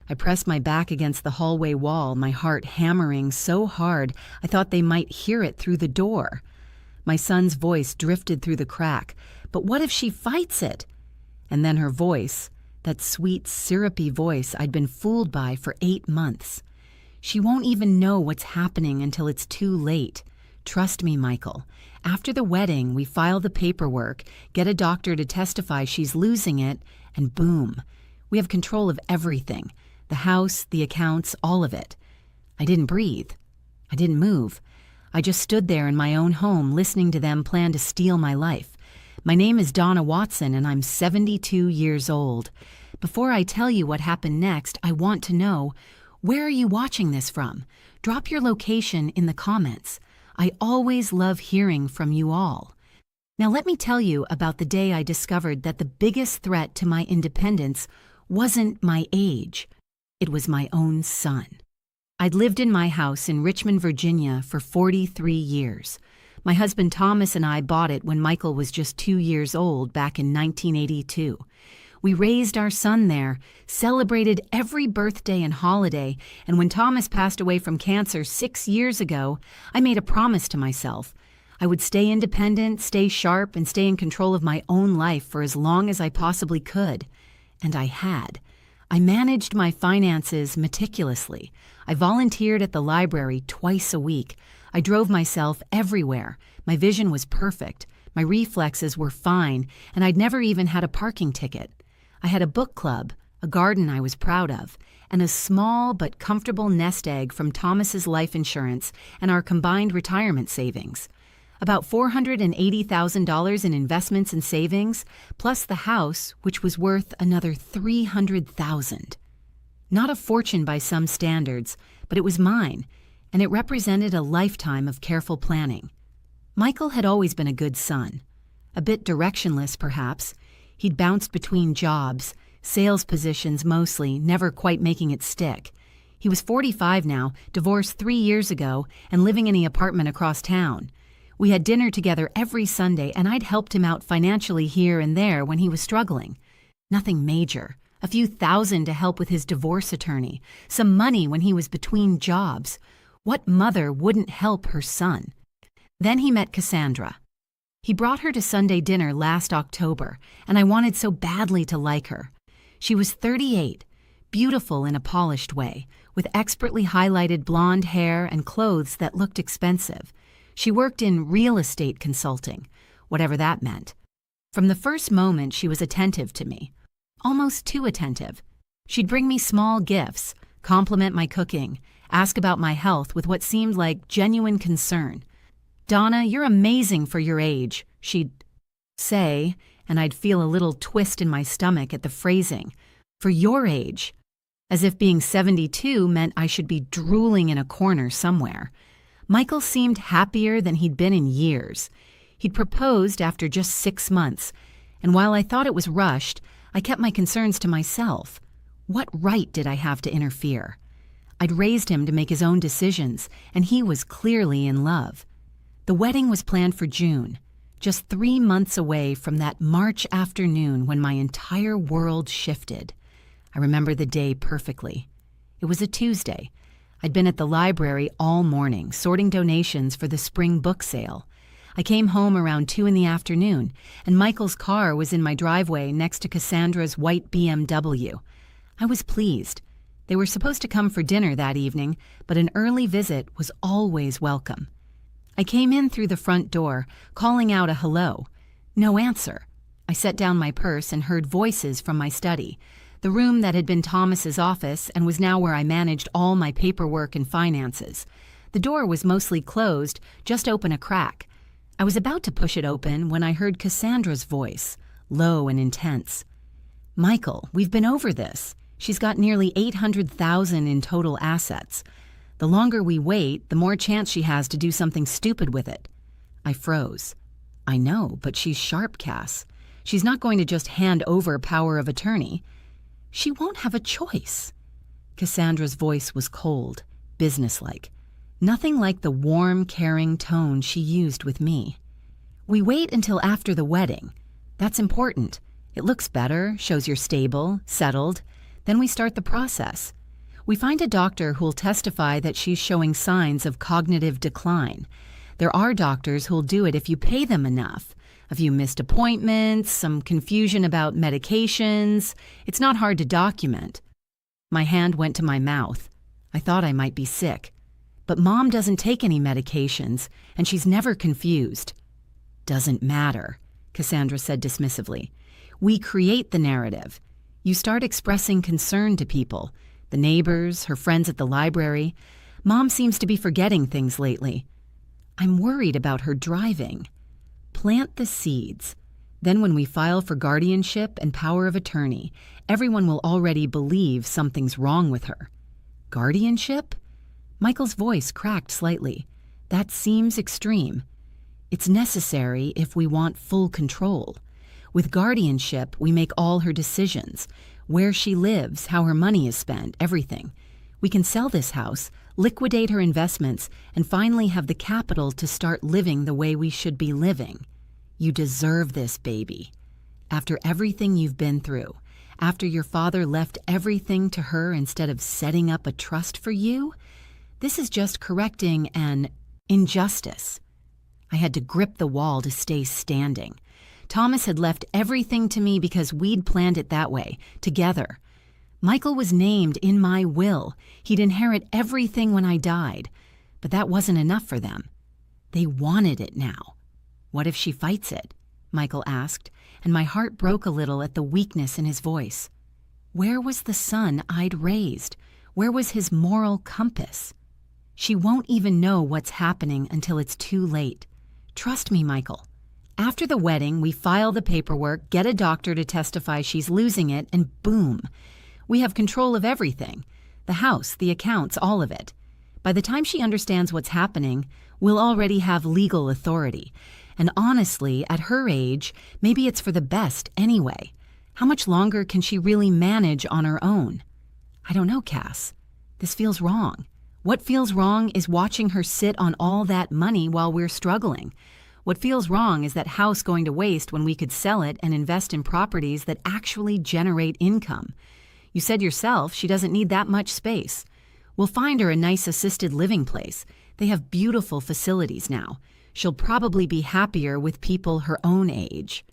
I pressed my back against the hallway wall, my heart hammering so hard I thought they might hear it through the door. My son's voice drifted through the crack. But what if she fights it? And then her voice, that sweet, syrupy voice I'd been fooled by for 8 months. She won't even know what's happening until it's too late. Trust me, Michael. After the wedding, we file the paperwork, get a doctor to testify she's losing it, and boom, we have control of everything. The house, the accounts, all of it. I didn't breathe. I didn't move. I just stood there in my own home listening to them plan to steal my life. My name is Donna Watson and I'm 72 years old. Before I tell you what happened next, I want to know, where are you watching this from? Drop your location in the comments. I always love hearing from you all. Now let me tell you about the day I discovered that the biggest threat to my independence wasn't my age. It was my own son. I'd lived in my house in Richmond, Virginia for 43 years. My husband Thomas and I bought it when Michael was just 2 years old back in 1982. We raised our son there, celebrated every birthday and holiday, and when Thomas passed away from cancer 6 years ago, I made a promise to myself. I would stay independent, stay sharp, and stay in control of my own life for as long as I possibly could. And I had. I managed my finances meticulously. I volunteered at the library twice a week. I drove myself everywhere. My vision was perfect. My reflexes were fine, and I'd never even had a parking ticket. I had a book club, a garden I was proud of, and a small but comfortable nest egg from Thomas's life insurance and our combined retirement savings. About $480,000 in investments and savings, plus the house, which was worth another $300,000. Not a fortune by some standards, but it was mine, and it represented a lifetime of careful planning. Michael had always been a good son. A bit directionless, perhaps. He'd bounced between jobs, sales positions mostly, never quite making it stick. He was 45 now, divorced 3 years ago, and living in the apartment across town. We had dinner together every Sunday, and I'd helped him out financially here and there when he was struggling. Nothing major. A few thousand to help with his divorce attorney. Some money when he was between jobs. What mother wouldn't help her son? Then he met Cassandra. He brought her to Sunday dinner last October, and I wanted so badly to like her. She was 38, beautiful in a polished way, with expertly highlighted blonde hair and clothes that looked expensive. She worked in real estate consulting, whatever that meant. From the first moment, she was attentive to me, almost too attentive. She'd bring me small gifts, compliment my cooking, ask about my health with what seemed like genuine concern. "Donna, you're amazing for your age," she'd say, and I'd feel a little twist in my stomach at the phrasing. For your age. As if being 72 meant I should be drooling in a corner somewhere. Michael seemed happier than he'd been in years. He'd proposed after just 6 months, and while I thought it was rushed, I kept my concerns to myself. What right did I have to interfere? I'd raised him to make his own decisions, and he was clearly in love. The wedding was planned for June, just 3 months away from that March afternoon when my entire world shifted. I remember the day perfectly. It was a Tuesday. I'd been at the library all morning, sorting donations for the spring book sale. I came home around 2 in the afternoon, and Michael's car was in my driveway next to Cassandra's white BMW. I was pleased. They were supposed to come for dinner that evening, but an early visit was always welcome. I came in through the front door, calling out a hello. No answer. I set down my purse and heard voices from my study, the room that had been Thomas's office and was now where I managed all my paperwork and finances. The door was mostly closed, just open a crack. I was about to push it open when I heard Cassandra's voice, low and intense. "Michael, we've been over this. She's got nearly $800,000 in total assets. The longer we wait, the more chance she has to do something stupid with it." I froze. "I know, but she's sharp, Cass. She's not going to just hand over power of attorney. She won't have a choice." Cassandra's voice was cold, businesslike. Nothing like the warm, caring tone she used with me. "We wait until after the wedding. That's important. It looks better, shows you're stable, settled. Then we start the process. We find a doctor who'll testify that she's showing signs of cognitive decline. There are doctors who'll do it if you pay them enough. A few missed appointments, some confusion about medications. It's not hard to document. My hand went to my mouth. I thought I might be sick. But Mom doesn't take any medications, and she's never confused. Doesn't matter, Cassandra said dismissively. We create the narrative. You start expressing concern to people, the neighbors, her friends at the library. Mom seems to be forgetting things lately. I'm worried about her driving. Plant the seeds. Then when we file for guardianship and power of attorney, everyone will already believe something's wrong with her. Guardianship? Michael's voice cracked slightly. That seems extreme. It's necessary if we want full control. With guardianship, we make all her decisions. Where she lives, how her money is spent, everything. We can sell this house, liquidate her investments, and finally have the capital to start living the way we should be living. You deserve this, baby. After everything you've been through, after your father left everything to her instead of setting up a trust for you, this is just correcting an injustice. I had to grip the wall to stay standing. Thomas had left everything to me because we'd planned it that way, together. Michael was named in my will. He'd inherit everything when I died. But that wasn't enough for them. They wanted it now. What if she fights it? Michael asked, and my heart broke a little at the weakness in his voice. Where was the son I'd raised? Where was his moral compass? She won't even know what's happening until it's too late. Trust me, Michael. After the wedding, we file the paperwork, get a doctor to testify she's losing it, and boom. We have control of everything. The house, the accounts, all of it. By the time she understands what's happening, we'll already have legal authority. And honestly, at her age, maybe it's for the best anyway. How much longer can she really manage on her own? I don't know, Cass. This feels wrong. What feels wrong is watching her sit on all that money while we're struggling. What feels wrong is that house going to waste when we could sell it and invest in properties that actually generate income. You said yourself she doesn't need that much space. We'll find her a nice assisted living place. They have beautiful facilities now. She'll probably be happier with people her own age.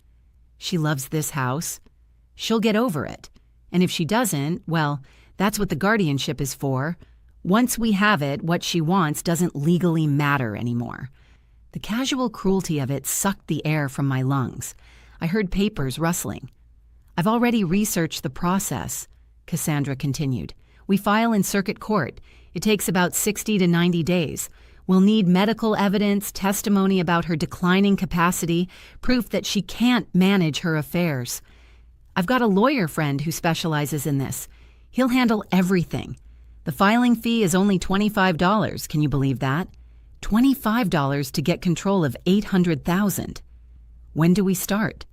She loves this house. She'll get over it. And if she doesn't, well, that's what the guardianship is for. Once we have it, what she wants doesn't legally matter anymore. The casual cruelty of it sucked the air from my lungs. I heard papers rustling. I've already researched the process, Cassandra continued. We file in circuit court. It takes about 60 to 90 days. We'll need medical evidence, testimony about her declining capacity, proof that she can't manage her affairs. I've got a lawyer friend who specializes in this. He'll handle everything. The filing fee is only $25. Can you believe that? $25 to get control of $800,000. When do we start?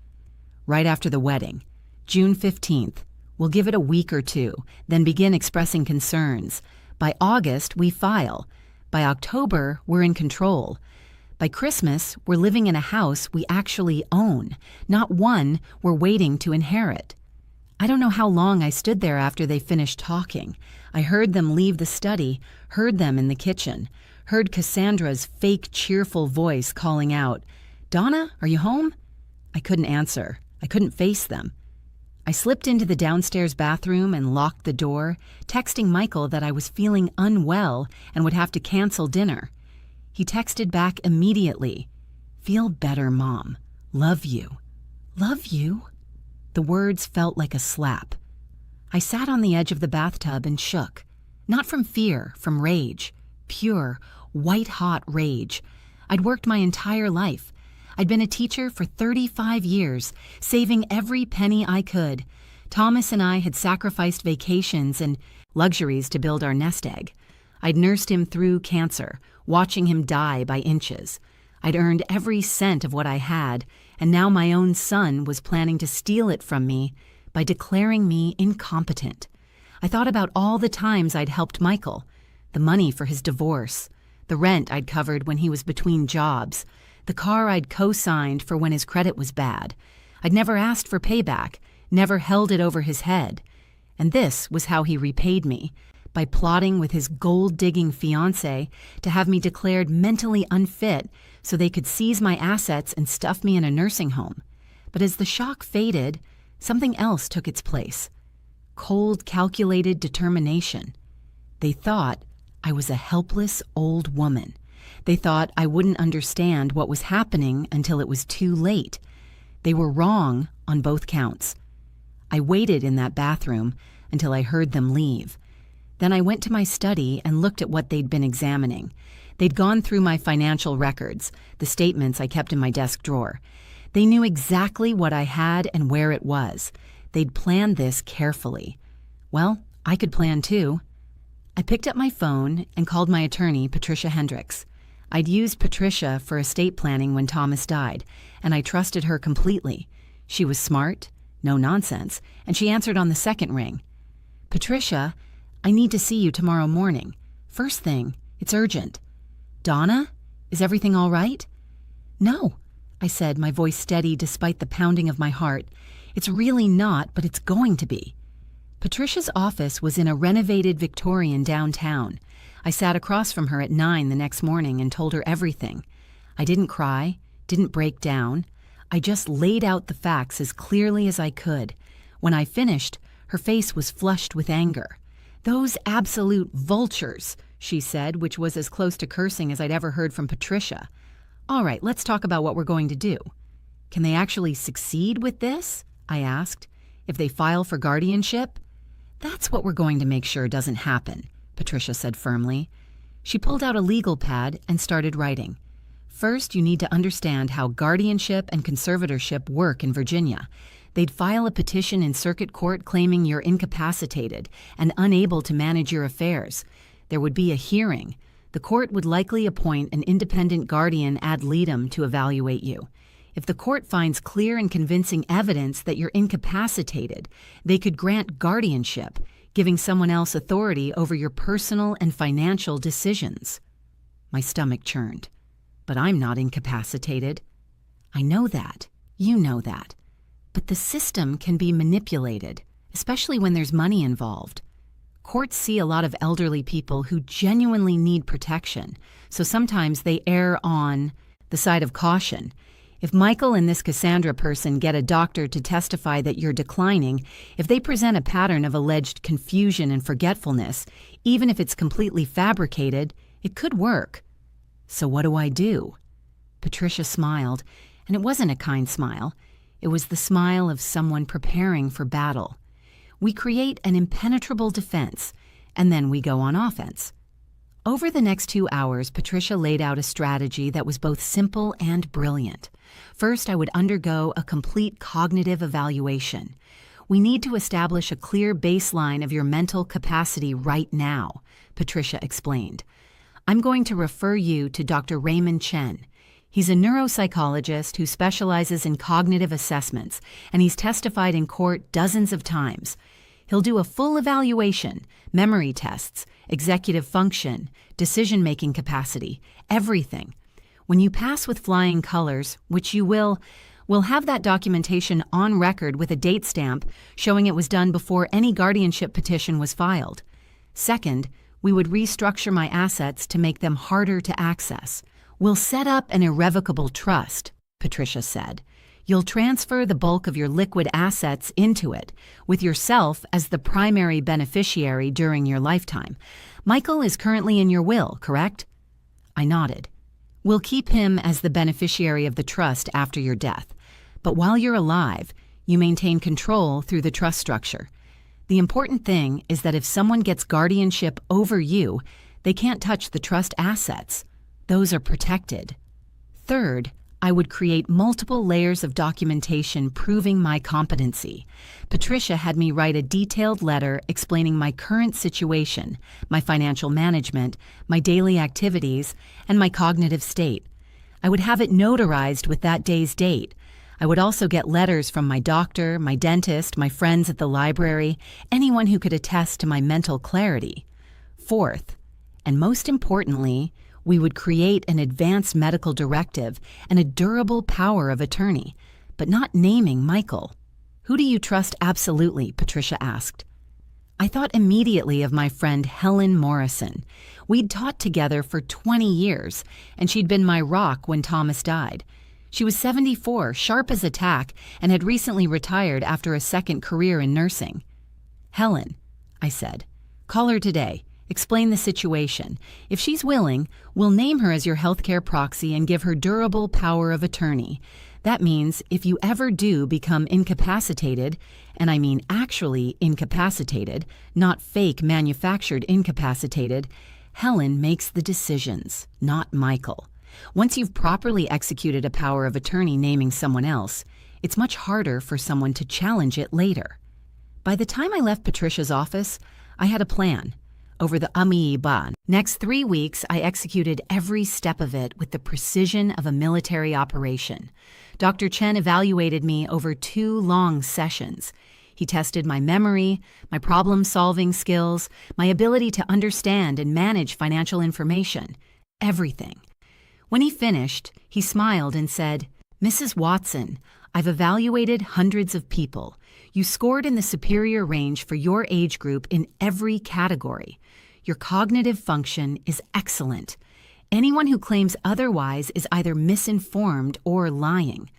Right after the wedding. June 15th. We'll give it a week or two, then begin expressing concerns. By August, we file. By October, we're in control. By Christmas, we're living in a house we actually own, not one we're waiting to inherit. I don't know how long I stood there after they finished talking. I heard them leave the study, heard them in the kitchen, heard Cassandra's fake cheerful voice calling out, "Donna, are you home?" I couldn't answer. I couldn't face them. I slipped into the downstairs bathroom and locked the door, texting Michael that I was feeling unwell and would have to cancel dinner. He texted back immediately, "Feel better, Mom. Love you." Love you? The words felt like a slap. I sat on the edge of the bathtub and shook. Not from fear, from rage. Pure, white-hot rage. I'd worked my entire life. I'd been a teacher for 35 years, saving every penny I could. Thomas and I had sacrificed vacations and luxuries to build our nest egg. I'd nursed him through cancer, watching him die by inches. I'd earned every cent of what I had, and now my own son was planning to steal it from me by declaring me incompetent. I thought about all the times I'd helped Michael, the money for his divorce, the rent I'd covered when he was between jobs, the car I'd co-signed for when his credit was bad. I'd never asked for payback, never held it over his head. And this was how he repaid me, by plotting with his gold-digging fiancé to have me declared mentally unfit so they could seize my assets and stuff me in a nursing home. But as the shock faded, something else took its place. Cold, calculated determination. They thought I was a helpless old woman. They thought I wouldn't understand what was happening until it was too late. They were wrong on both counts. I waited in that bathroom until I heard them leave. Then I went to my study and looked at what they'd been examining. They'd gone through my financial records, the statements I kept in my desk drawer. They knew exactly what I had and where it was. They'd planned this carefully. Well, I could plan too. I picked up my phone and called my attorney, Patricia Hendricks. I'd used Patricia for estate planning when Thomas died, and I trusted her completely. She was smart, no nonsense, and she answered on the second ring. "Patricia, I need to see you tomorrow morning. First thing, it's urgent." "Donna, is everything all right?" "No," I said, my voice steady despite the pounding of my heart. "It's really not, but it's going to be." Patricia's office was in a renovated Victorian downtown. I sat across from her at 9 the next morning and told her everything. I didn't cry, didn't break down. I just laid out the facts as clearly as I could. When I finished, her face was flushed with anger. "Those absolute vultures," she said, which was as close to cursing as I'd ever heard from Patricia. "All right, let's talk about what we're going to do." "Can they actually succeed with this?" I asked. "If they file for guardianship?" "That's what we're going to make sure doesn't happen," Patricia said firmly. She pulled out a legal pad and started writing. "First, you need to understand how guardianship and conservatorship work in Virginia. They'd file a petition in circuit court claiming you're incapacitated and unable to manage your affairs. There would be a hearing. The court would likely appoint an independent guardian ad litem to evaluate you. If the court finds clear and convincing evidence that you're incapacitated, they could grant guardianship, giving someone else authority over your personal and financial decisions." My stomach churned. "But I'm not incapacitated." "I know that. You know that. But the system can be manipulated, especially when there's money involved. Courts see a lot of elderly people who genuinely need protection, so sometimes they err on the side of caution. If Michael and this Cassandra person get a doctor to testify that you're declining, if they present a pattern of alleged confusion and forgetfulness, even if it's completely fabricated, it could work. So what do I do?" Patricia smiled, and it wasn't a kind smile. It was the smile of someone preparing for battle. "We create an impenetrable defense, and then we go on offense." Over the next 2 hours, Patricia laid out a strategy that was both simple and brilliant. First, I would undergo a complete cognitive evaluation. "We need to establish a clear baseline of your mental capacity right now," Patricia explained. "I'm going to refer you to Dr. Raymond Chen. He's a neuropsychologist who specializes in cognitive assessments, and he's testified in court dozens of times. He'll do a full evaluation, memory tests, executive function, decision-making capacity, everything. When you pass with flying colors, which you will, we'll have that documentation on record with a date stamp showing it was done before any guardianship petition was filed. Second, we would restructure my assets to make them harder to access. We'll set up an irrevocable trust," Patricia said. "You'll transfer the bulk of your liquid assets into it, with yourself as the primary beneficiary during your lifetime. Michael is currently in your will, correct?" I nodded. "We'll keep him as the beneficiary of the trust after your death. But while you're alive, you maintain control through the trust structure. The important thing is that if someone gets guardianship over you, they can't touch the trust assets. Those are protected. Third, I would create multiple layers of documentation proving my competency. Patricia had me write a detailed letter explaining my current situation, my financial management, my daily activities, and my cognitive state. I would have it notarized with that day's date. I would also get letters from my doctor, my dentist, my friends at the library, anyone who could attest to my mental clarity. Fourth, and most importantly, we would create an advanced medical directive and a durable power of attorney, but not naming Michael." "Who do you trust absolutely?" Patricia asked. I thought immediately of my friend Helen Morrison. We'd taught together for 20 years, and she'd been my rock when Thomas died. She was 74, sharp as a tack, and had recently retired after a second career in nursing. "Helen," I said, "call her today. Explain the situation. If she's willing, we'll name her as your healthcare proxy and give her durable power of attorney. That means if you ever do become incapacitated, and I mean actually incapacitated, not fake manufactured incapacitated, Helen makes the decisions, not Michael. Once you've properly executed a power of attorney naming someone else, it's much harder for someone to challenge it later." By the time I left Patricia's office, I had a plan. Over the next 3 weeks, I executed every step of it with the precision of a military operation. Dr. Chen evaluated me over 2 long sessions. He tested my memory, my problem-solving skills, my ability to understand and manage financial information, everything. When he finished, he smiled and said, "Mrs. Watson, I've evaluated hundreds of people. You scored in the superior range for your age group in every category. Your cognitive function is excellent. Anyone who claims otherwise is either misinformed or lying."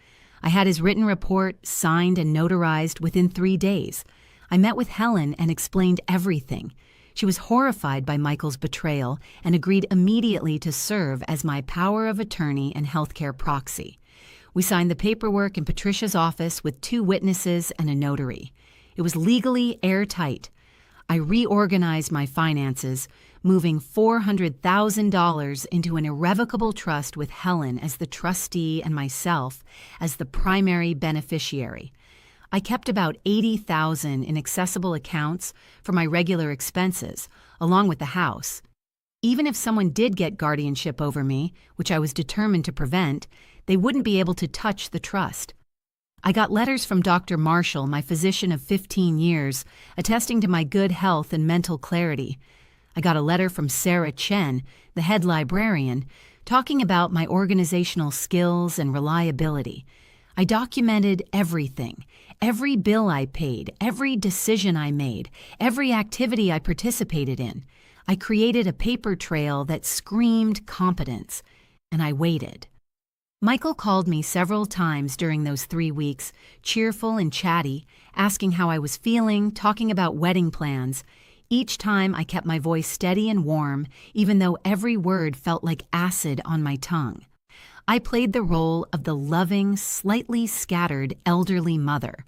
I had his written report signed and notarized within 3 days. I met with Helen and explained everything. She was horrified by Michael's betrayal and agreed immediately to serve as my power of attorney and healthcare proxy. We signed the paperwork in Patricia's office with 2 witnesses and a notary. It was legally airtight. I reorganized my finances, moving $400,000 into an irrevocable trust with Helen as the trustee and myself as the primary beneficiary. I kept about $80,000 in accessible accounts for my regular expenses, along with the house. Even if someone did get guardianship over me, which I was determined to prevent, they wouldn't be able to touch the trust. I got letters from Dr. Marshall, my physician of 15 years, attesting to my good health and mental clarity. I got a letter from Sarah Chen, the head librarian, talking about my organizational skills and reliability. I documented everything, every bill I paid, every decision I made, every activity I participated in. I created a paper trail that screamed competence, and I waited. Michael called me several times during those 3 weeks, cheerful and chatty, asking how I was feeling, talking about wedding plans. Each time I kept my voice steady and warm, even though every word felt like acid on my tongue. I played the role of the loving, slightly scattered elderly mother.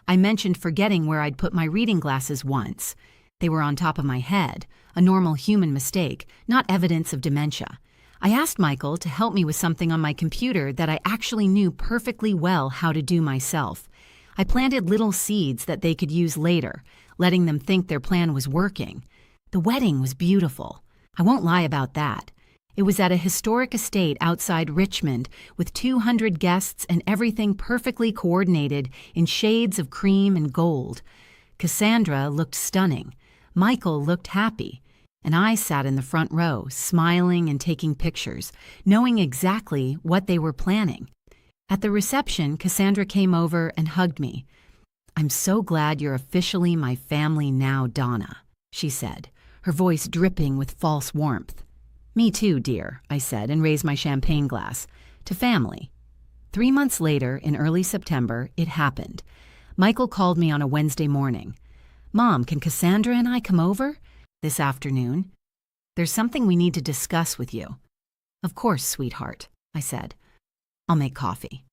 I mentioned forgetting where I'd put my reading glasses once. They were on top of my head, a normal human mistake, not evidence of dementia. I asked Michael to help me with something on my computer that I actually knew perfectly well how to do myself. I planted little seeds that they could use later, letting them think their plan was working. The wedding was beautiful. I won't lie about that. It was at a historic estate outside Richmond with 200 guests and everything perfectly coordinated in shades of cream and gold. Cassandra looked stunning. Michael looked happy. And I sat in the front row, smiling and taking pictures, knowing exactly what they were planning. At the reception, Cassandra came over and hugged me. "I'm so glad you're officially my family now, Donna," she said, her voice dripping with false warmth. "Me too, dear," I said and raised my champagne glass. "To family." 3 months later, in early September, it happened. Michael called me on a Wednesday morning. "Mom, can Cassandra and I come over this afternoon? There's something we need to discuss with you." "Of course, sweetheart," I said. "I'll make coffee."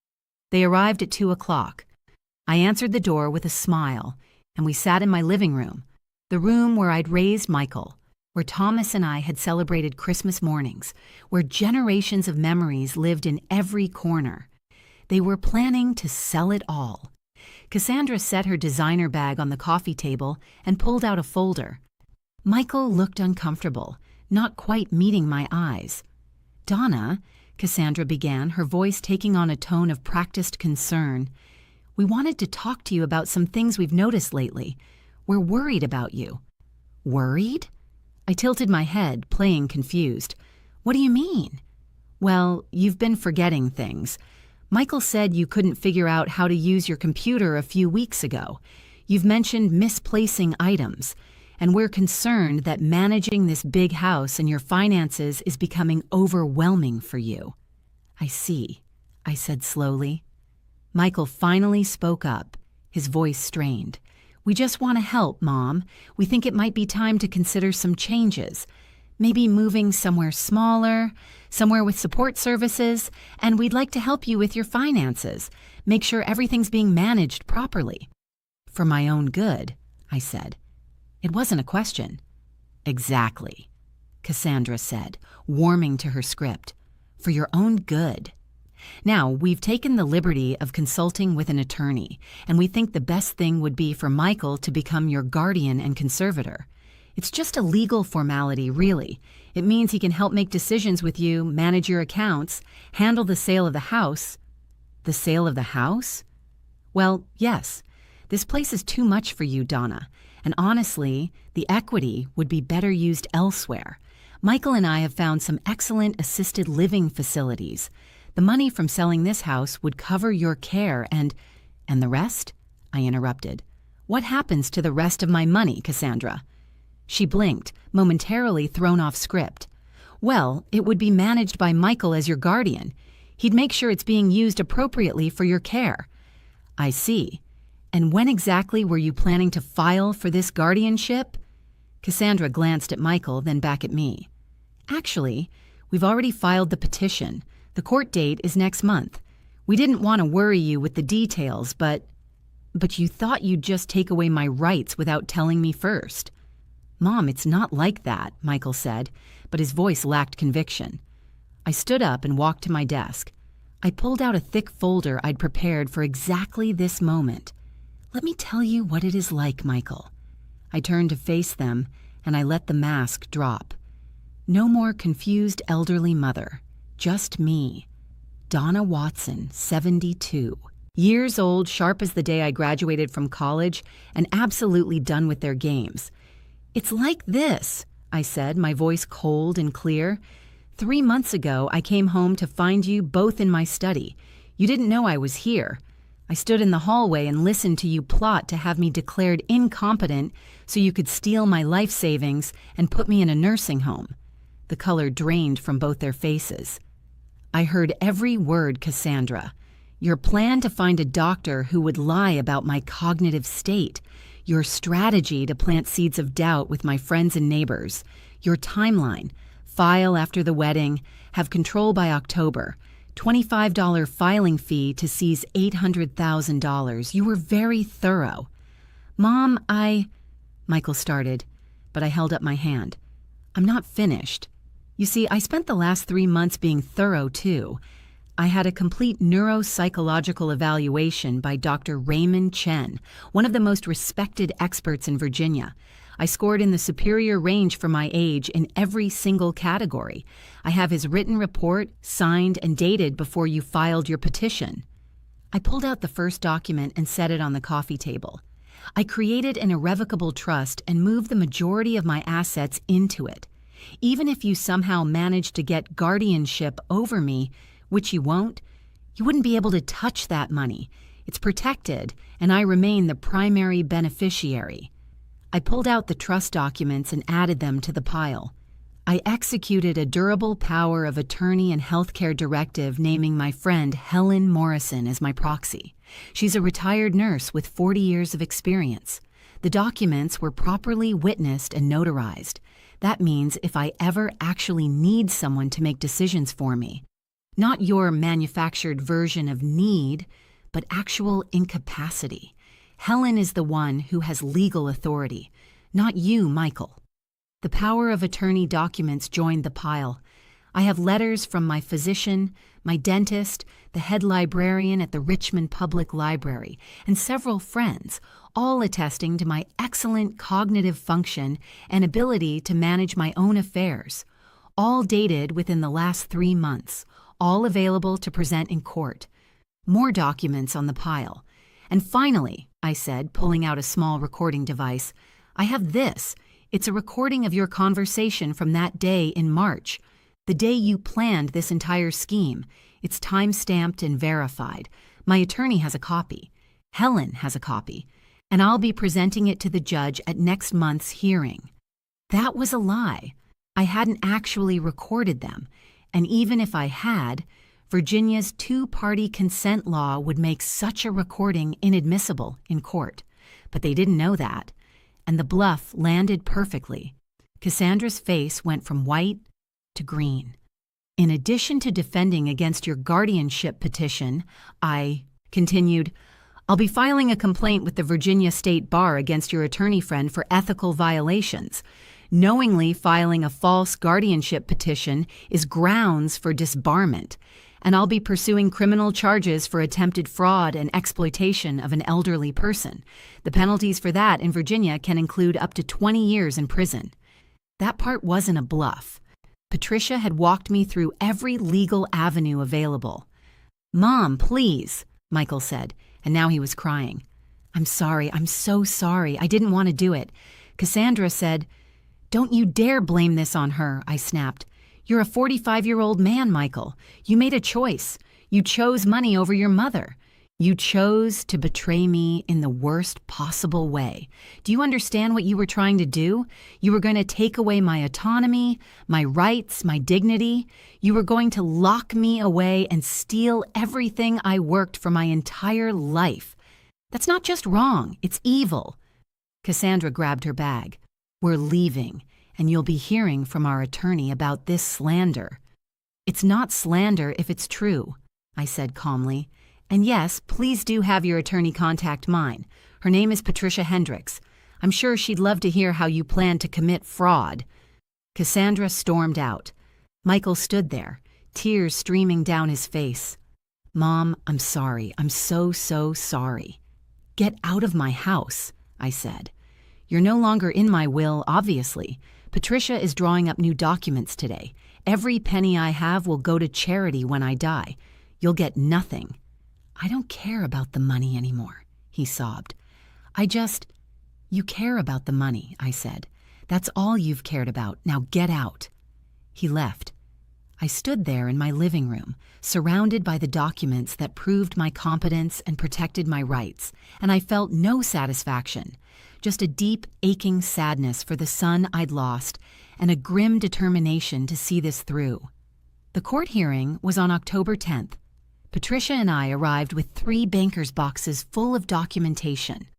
They arrived at 2 o'clock. I answered the door with a smile, and we sat in my living room, the room where I'd raised Michael, where Thomas and I had celebrated Christmas mornings, where generations of memories lived in every corner. They were planning to sell it all. Cassandra set her designer bag on the coffee table and pulled out a folder. Michael looked uncomfortable, not quite meeting my eyes. "Donna," Cassandra began, her voice taking on a tone of practiced concern, "we wanted to talk to you about some things we've noticed lately. We're worried about you." "Worried?" I tilted my head, playing confused. "What do you mean?" "Well, you've been forgetting things. Michael said you couldn't figure out how to use your computer a few weeks ago. You've mentioned misplacing items. and we're concerned that managing this big house and your finances is becoming overwhelming for you." "I see," I said slowly. Michael finally spoke up, his voice strained. "We just want to help, Mom. We think it might be time to consider some changes. Maybe moving somewhere smaller, somewhere with support services, and we'd like to help you with your finances. Make sure everything's being managed properly." "For my own good," I said. It wasn't a question. "Exactly," Cassandra said, warming to her script. "For your own good. Now, we've taken the liberty of consulting with an attorney, and we think the best thing would be for Michael to become your guardian and conservator. It's just a legal formality, really. It means he can help make decisions with you, manage your accounts, handle the sale of the house." "The sale of the house?" "Well, yes. This place is too much for you, Donna, and honestly, the equity would be better used elsewhere. Michael and I have found some excellent assisted living facilities. The money from selling this house would cover your care and the rest?" I interrupted. "What happens to the rest of my money, Cassandra?" She blinked, momentarily thrown off script. "Well, it would be managed by Michael as your guardian. He'd make sure it's being used appropriately for your care." "I see. And when exactly were you planning to file for this guardianship?" Cassandra glanced at Michael, then back at me. "Actually, we've already filed the petition. The court date is next month. We didn't want to worry you with the details, but you thought you'd just take away my rights without telling me first." "Mom, it's not like that," Michael said, but his voice lacked conviction. I stood up and walked to my desk. I pulled out a thick folder I'd prepared for exactly this moment. "Let me tell you what it is like, Michael." I turned to face them, and I let the mask drop. No more confused elderly mother. Just me. Donna Watson, 72. Years old, sharp as the day I graduated from college, and absolutely done with their games. "It's like this," I said, my voice cold and clear. "3 months ago, I came home to find you both in my study. You didn't know I was here. I stood in the hallway and listened to you plot to have me declared incompetent so you could steal my life savings and put me in a nursing home." The color drained from both their faces. "I heard every word, Cassandra. Your plan to find a doctor who would lie about my cognitive state. Your strategy to plant seeds of doubt with my friends and neighbors. Your timeline. File after the wedding. Have control by October. $25 filing fee to seize $800,000. You were very thorough." "Mom, Michael started, but I held up my hand. "I'm not finished. You see, I spent the last 3 months being thorough, too. I had a complete neuropsychological evaluation by Dr. Raymond Chen, one of the most respected experts in Virginia. I scored in the superior range for my age in every single category. I have his written report, signed and dated before you filed your petition." I pulled out the first document and set it on the coffee table. "I created an irrevocable trust and moved the majority of my assets into it. Even if you somehow managed to get guardianship over me, which you won't, you wouldn't be able to touch that money. It's protected, and I remain the primary beneficiary." I pulled out the trust documents and added them to the pile. I executed a durable power of attorney and healthcare directive naming my friend Helen Morrison as my proxy. She's a retired nurse with 40 years of experience. The documents were properly witnessed and notarized. That means if I ever actually need someone to make decisions for me, not your manufactured version of need, but actual incapacity, Helen is the one who has legal authority, not you, Michael. The power of attorney documents joined the pile. I have letters from my physician, my dentist, the head librarian at the Richmond Public Library, and several friends, all attesting to my excellent cognitive function and ability to manage my own affairs, all dated within the last 3 months, all available to present in court. More documents on the pile. "And finally," I said, pulling out a small recording device, "I have this. It's a recording of your conversation from that day in March, the day you planned this entire scheme. It's time-stamped and verified. My attorney has a copy. Helen has a copy. and I'll be presenting it to the judge at next month's hearing. That was a lie. I hadn't actually recorded them, and even if I had, Virginia's two-party consent law would make such a recording inadmissible in court. But they didn't know that, and the bluff landed perfectly. Cassandra's face went from white to green. In addition to defending against your guardianship petition, I continued, I'll be filing a complaint with the Virginia State Bar against your attorney friend for ethical violations. Knowingly filing a false guardianship petition is grounds for disbarment, and I'll be pursuing criminal charges for attempted fraud and exploitation of an elderly person. The penalties for that in Virginia can include up to 20 years in prison. That part wasn't a bluff. Patricia had walked me through every legal avenue available. Mom, please, Michael said, and now he was crying. I'm sorry, I'm so sorry, I didn't want to do it. Cassandra said, Don't you dare blame this on her, I snapped. You're a 45-year-old man, Michael. You made a choice. You chose money over your mother. You chose to betray me in the worst possible way. Do you understand what you were trying to do? You were going to take away my autonomy, my rights, my dignity. You were going to lock me away and steal everything I worked for my entire life. That's not just wrong, it's evil. Cassandra grabbed her bag. We're leaving, and you'll be hearing from our attorney about this slander. It's not slander if it's true, I said calmly. And yes, please do have your attorney contact mine. Her name is Patricia Hendricks. I'm sure she'd love to hear how you plan to commit fraud. Cassandra stormed out. Michael stood there, tears streaming down his face. Mom, I'm sorry. I'm so sorry. Get out of my house, I said. You're no longer in my will, obviously. Patricia is drawing up new documents today. Every penny I have will go to charity when I die. You'll get nothing. I don't care about the money anymore, he sobbed. You care about the money, I said. That's all you've cared about. Now get out. He left. I stood there in my living room, surrounded by the documents that proved my competence and protected my rights, and I felt no satisfaction, just a deep, aching sadness for the son I'd lost and a grim determination to see this through. The court hearing was on October 10th. Patricia and I arrived with 3 banker's boxes full of documentation.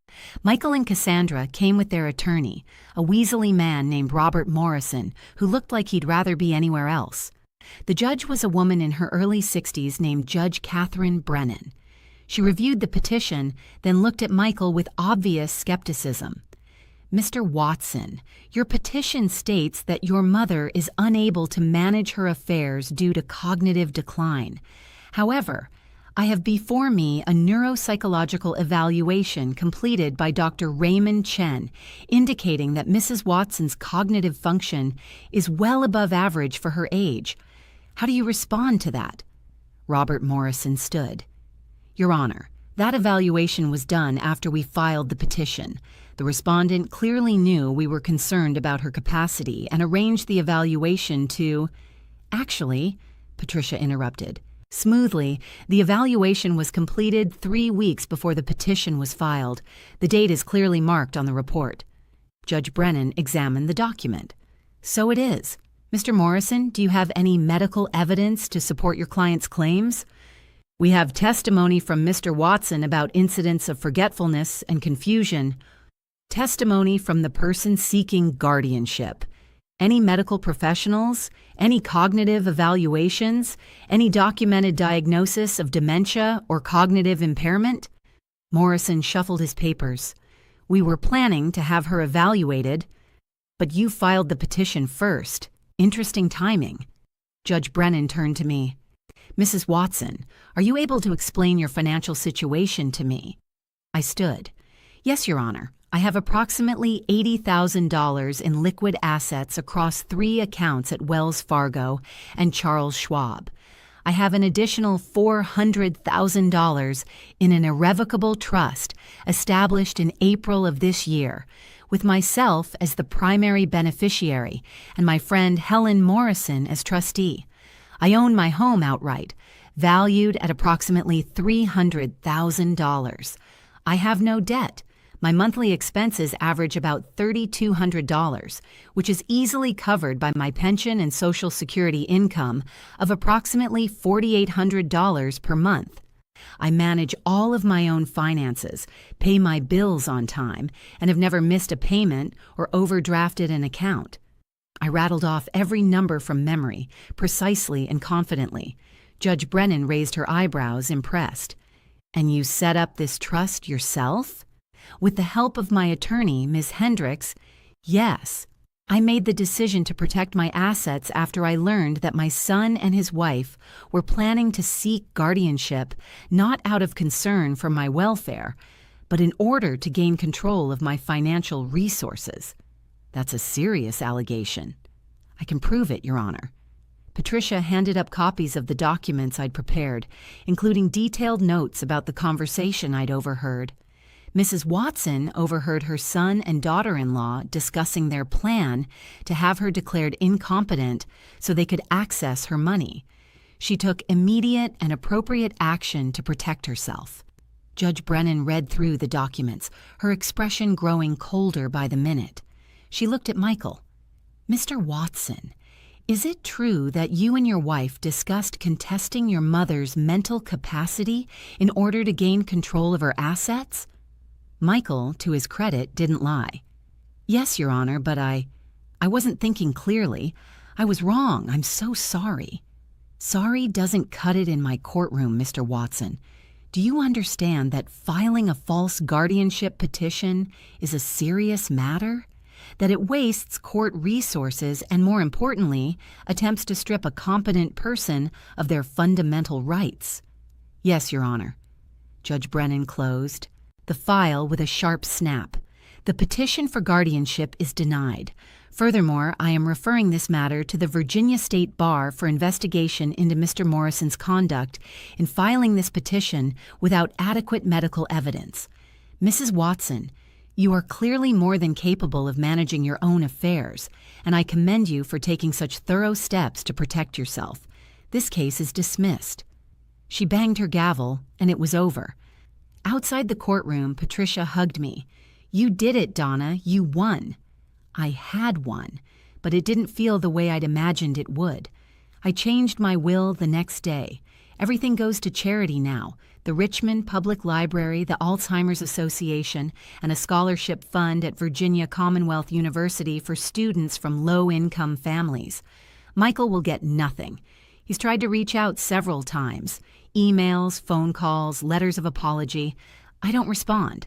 Michael and Cassandra came with their attorney, a weaselly man named Robert Morrison, who looked like he'd rather be anywhere else. The judge was a woman in her early 60s named Judge Catherine Brennan. She reviewed the petition, then looked at Michael with obvious skepticism. Mr. Watson, your petition states that your mother is unable to manage her affairs due to cognitive decline. However, I have before me a neuropsychological evaluation completed by Dr. Raymond Chen, indicating that Mrs. Watson's cognitive function is well above average for her age. How do you respond to that? Robert Morrison stood. Your Honor, that evaluation was done after we filed the petition. The respondent clearly knew we were concerned about her capacity and arranged the evaluation to— Actually, Patricia interrupted. Smoothly, the evaluation was completed 3 weeks before the petition was filed. The date is clearly marked on the report. Judge Brennan examined the document. So it is. Mr. Morrison, do you have any medical evidence to support your client's claims? We have testimony from Mr. Watson about incidents of forgetfulness and confusion. Testimony from the person seeking guardianship. Any medical professionals? Any cognitive evaluations? Any documented diagnosis of dementia or cognitive impairment? Morrison shuffled his papers. We were planning to have her evaluated, but you filed the petition first. Interesting timing. Judge Brennan turned to me. Mrs. Watson, are you able to explain your financial situation to me? I stood. Yes, Your Honor. I have approximately $80,000 in liquid assets across 3 accounts at Wells Fargo and Charles Schwab. I have an additional $400,000 in an irrevocable trust established in April of this year, with myself as the primary beneficiary and my friend Helen Morrison as trustee. I own my home outright, valued at approximately $300,000. I have no debt. My monthly expenses average about $3,200, which is easily covered by my pension and Social Security income of approximately $4,800 per month. I manage all of my own finances, pay my bills on time, and have never missed a payment or overdrafted an account. I rattled off every number from memory, precisely and confidently. Judge Brennan raised her eyebrows, impressed. "And you set up this trust yourself?" "With the help of my attorney, Ms. Hendricks, yes. I made the decision to protect my assets after I learned that my son and his wife were planning to seek guardianship not out of concern for my welfare, but in order to gain control of my financial resources." "That's a serious allegation." "I can prove it, Your Honor." Patricia handed up copies of the documents I'd prepared, including detailed notes about the conversation I'd overheard. Mrs. Watson overheard her son and daughter-in-law discussing their plan to have her declared incompetent so they could access her money. She took immediate and appropriate action to protect herself. Judge Brennan read through the documents, her expression growing colder by the minute. She looked at Michael. "Mr. Watson, is it true that you and your wife discussed contesting your mother's mental capacity in order to gain control of her assets?" Michael, to his credit, didn't lie. "Yes, Your Honor, but I wasn't thinking clearly. I was wrong. I'm so sorry." "Sorry doesn't cut it in my courtroom, Mr. Watson. Do you understand that filing a false guardianship petition is a serious matter? That it wastes court resources and, more importantly, attempts to strip a competent person of their fundamental rights?" "Yes, Your Honor." Judge Brennan closed the file with a sharp snap. "The petition for guardianship is denied. Furthermore, I am referring this matter to the Virginia State Bar for investigation into Mr. Morrison's conduct in filing this petition without adequate medical evidence. Mrs. Watson, you are clearly more than capable of managing your own affairs, and I commend you for taking such thorough steps to protect yourself. This case is dismissed." She banged her gavel, and it was over. Outside the courtroom, Patricia hugged me. "You did it, Donna. You won." I had won, but it didn't feel the way I'd imagined it would. I changed my will the next day. Everything goes to charity now: the Richmond Public Library, the Alzheimer's Association, and a scholarship fund at Virginia Commonwealth University for students from low-income families. Michael will get nothing. He's tried to reach out several times. Emails, phone calls, letters of apology. I don't respond.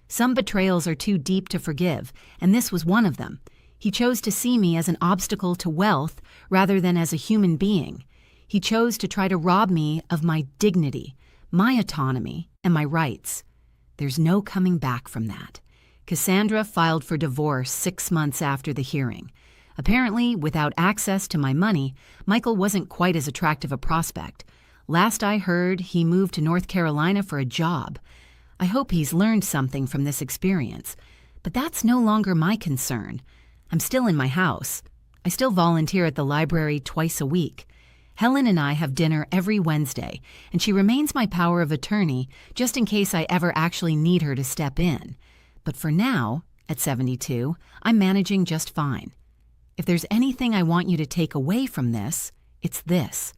Some betrayals are too deep to forgive, and this was one of them. He chose to see me as an obstacle to wealth rather than as a human being. He chose to try to rob me of my dignity, my autonomy, and my rights. There's no coming back from that. Cassandra filed for divorce 6 months after the hearing. Apparently, without access to my money, Michael wasn't quite as attractive a prospect. Last I heard, he moved to North Carolina for a job. I hope he's learned something from this experience. But that's no longer my concern. I'm still in my house. I still volunteer at the library twice a week. Helen and I have dinner every Wednesday, and she remains my power of attorney just in case I ever actually need her to step in. But for now, at 72, I'm managing just fine. If there's anything I want you to take away from this, it's this.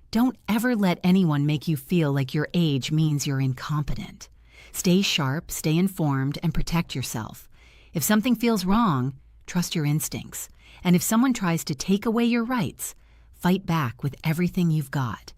Don't ever let anyone make you feel like your age means you're incompetent. Stay sharp, stay informed, and protect yourself. If something feels wrong, trust your instincts. And if someone tries to take away your rights, fight back with everything you've got.